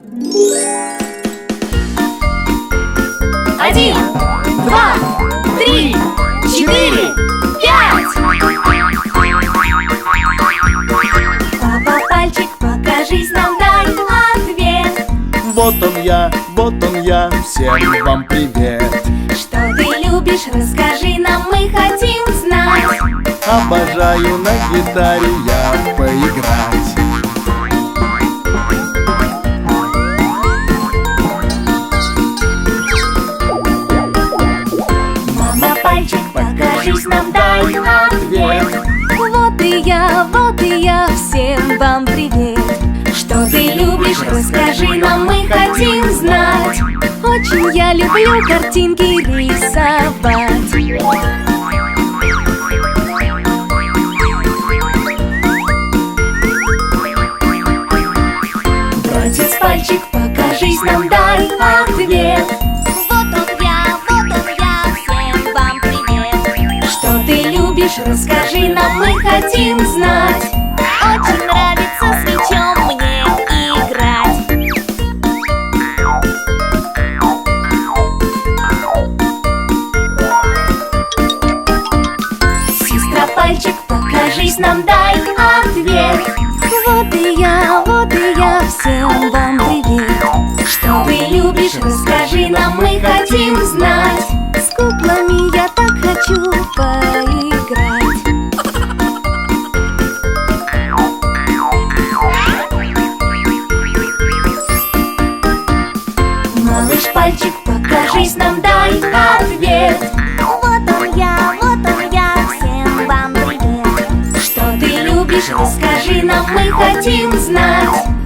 1, 2, 3, 4, 5. Папа, пальчик, покажись нам, дай ответ. Вот он я, всем вам привет. Что ты любишь, расскажи нам, мы хотим знать. Обожаю на гитаре я поиграть. Мама, пальчик, покажись нам, дай ответ. Вот и я, всем вам привет. Что ты любишь, расскажи нам, мы хотим знать. Очень я люблю картинки рисовать. Братец, пальчик, покажись нам, дай ответ. Вот он я, всем вам привет. Что ты любишь, расскажи нам, мы хотим знать. Очень нравится с мячом мне играть. Сестра, пальчик, покажись нам, дай ответ. Вот и я, всем вам привет. Что ты любишь, расскажи нам, мы хотим знать. С куклами я так хочу поиграть. Малыш, пальчик, покажись нам, дай ответ. Вот он я, всем вам привет. Что ты любишь, расскажи нам, мы хотим знать.